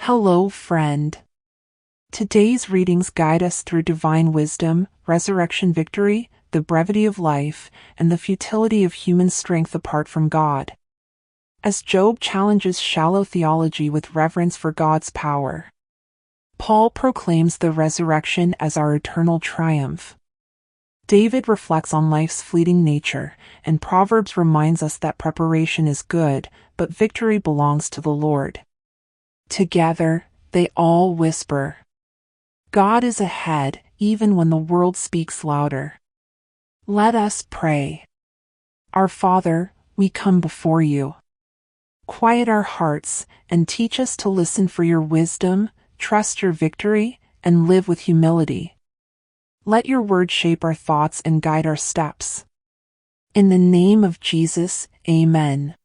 Hello, friend. Today's readings guide us through divine wisdom, resurrection victory, the brevity of life, and the futility of human strength apart from God. As Job challenges shallow theology with reverence for God's power, Paul proclaims the resurrection as our eternal triumph. David reflects on life's fleeting nature, and Proverbs reminds us that preparation is good, but victory belongs to the Lord. Together, they all whisper, God is ahead, even when the world speaks louder. Let us pray. Our Father, we come before you. Quiet our hearts and teach us to listen for your wisdom, trust your victory, and live with humility. Let your word shape our thoughts and guide our steps. In the name of Jesus, Amen.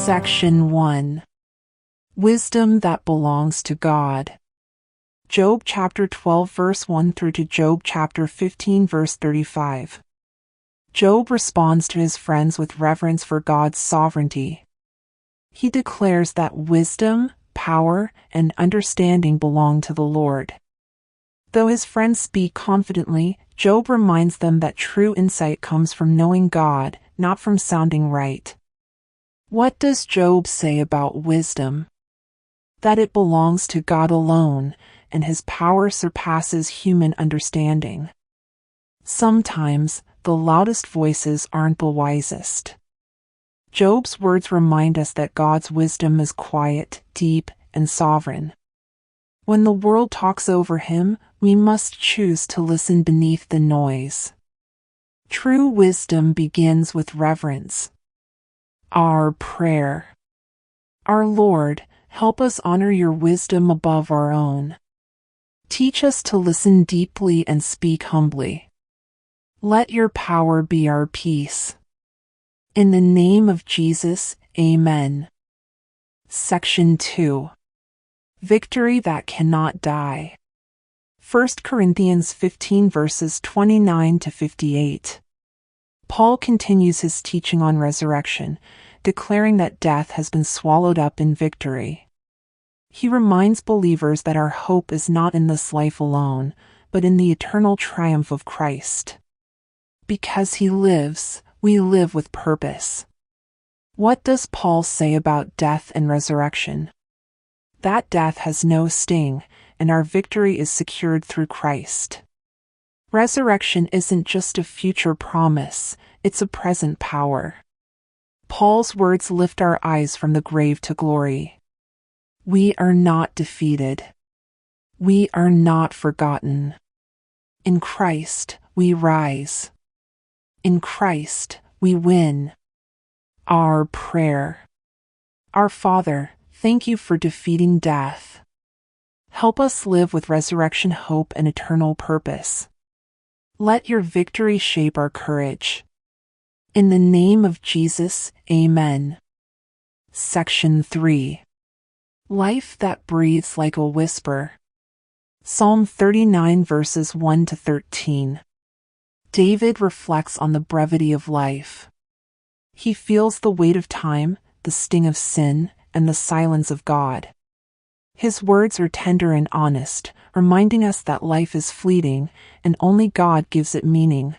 Section 1. Wisdom that belongs to God. Job chapter 12 verse 1 through to Job chapter 15 verse 35. Job responds to his friends with reverence for God's sovereignty. He declares that wisdom, power, and understanding belong to the Lord. Though his friends speak confidently, Job reminds them that true insight comes from knowing God, not from sounding right. What does Job say about wisdom? That it belongs to God alone, and his power surpasses human understanding. Sometimes, the loudest voices aren't the wisest. Job's words remind us that God's wisdom is quiet, deep, and sovereign. When the world talks over him, we must choose to listen beneath the noise. True wisdom begins with reverence. Our prayer. Our Lord, help us honor your wisdom above our own. Teach us to listen deeply and speak humbly. Let your power be our peace. In the name of Jesus, Amen. Section 2. Victory that cannot die. 1 Corinthians 15 verses 29 to 58. Paul continues his teaching on resurrection, declaring that death has been swallowed up in victory. He reminds believers that our hope is not in this life alone, but in the eternal triumph of Christ. Because he lives, we live with purpose. What does Paul say about death and resurrection? That death has no sting, and our victory is secured through Christ. Resurrection isn't just a future promise, it's a present power. Paul's words lift our eyes from the grave to glory. We are not defeated. We are not forgotten. In Christ, we rise. In Christ, we win. Our prayer. Our Father, thank you for defeating death. Help us live with resurrection hope and eternal purpose. Let your victory shape our courage. In the name of Jesus, Amen. Section 3. Life that breathes like a whisper. Psalm 39 verses 1 to 13. David reflects on the brevity of life. He feels the weight of time, the sting of sin, and the silence of God. His words are tender and honest, reminding us that life is fleeting, and only God gives it meaning.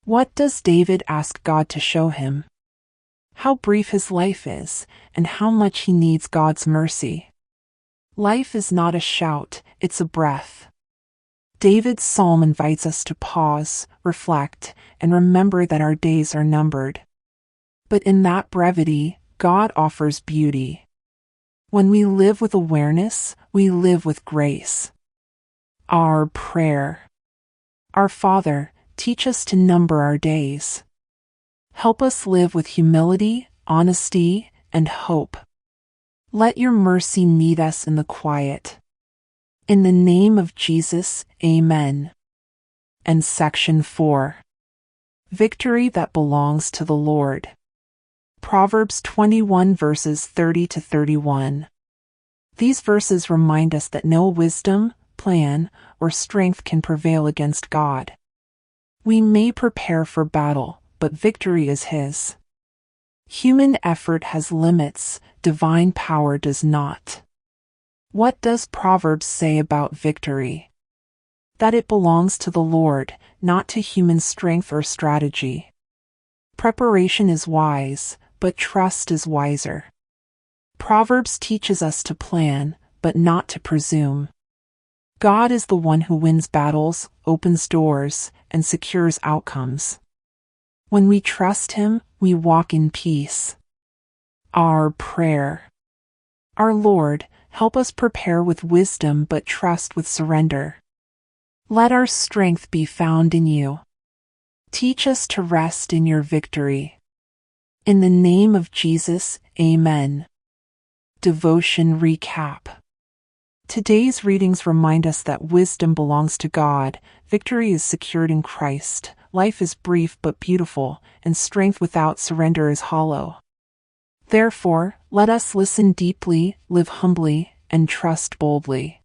What does David ask God to show him? How brief his life is, and how much he needs God's mercy. Life is not a shout, it's a breath. David's psalm invites us to pause, reflect, and remember that our days are numbered. But in that brevity, God offers beauty. When we live with awareness, we live with grace. Our prayer. Our Father, teach us to number our days. Help us live with humility, honesty, and hope. Let your mercy meet us in the quiet. In the name of Jesus, Amen. And Section 4. Victory that belongs to the Lord. Proverbs 21 verses 30 to 31. These verses remind us that no wisdom, plan, or strength can prevail against God. We may prepare for battle, but victory is His. Human effort has limits, divine power does not. What does Proverbs say about victory? That it belongs to the Lord, not to human strength or strategy. Preparation is wise, but trust is wiser. Proverbs teaches us to plan, but not to presume. God is the one who wins battles, opens doors, and secures outcomes. When we trust Him, we walk in peace. Our prayer. Our Lord, help us prepare with wisdom but trust with surrender. Let our strength be found in You. Teach us to rest in Your victory. In the name of Jesus, Amen. Devotion Recap. Today's readings remind us that wisdom belongs to God, victory is secured in Christ, life is brief but beautiful, and strength without surrender is hollow. Therefore, let us listen deeply, live humbly, and trust boldly.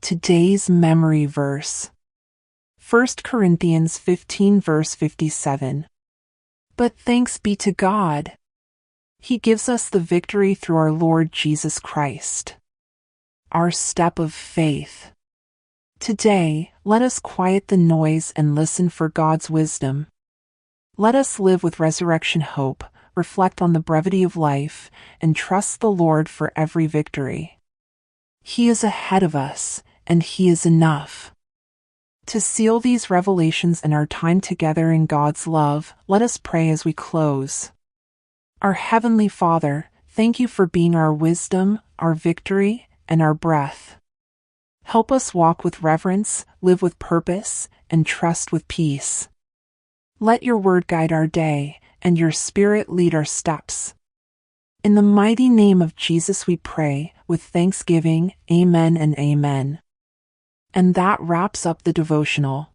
Today's memory verse. 1 Corinthians 15 verse 57. But thanks be to God. He gives us the victory through our Lord Jesus Christ. Our step of faith. Today, let us quiet the noise and listen for God's wisdom. Let us live with resurrection hope, reflect on the brevity of life, and trust the Lord for every victory. He is ahead of us, and He is enough. To seal these revelations and our time together in God's love, let us pray as we close. Our Heavenly Father, thank You for being our wisdom, our victory, and our breath. Help us walk with reverence, live with purpose, and trust with peace. Let Your word guide our day, and Your Spirit lead our steps. In the mighty name of Jesus we pray, with thanksgiving, Amen and Amen. And that wraps up the devotional.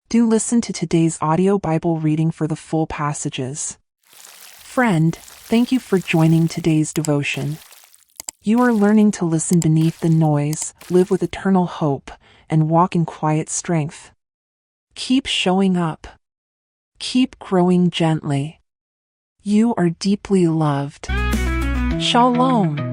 Do listen to today's audio Bible reading for the full passages. Friend, thank you for joining today's devotion. You are learning to listen beneath the noise, live with eternal hope, and walk in quiet strength. Keep showing up. Keep growing gently. You are deeply loved. Shalom.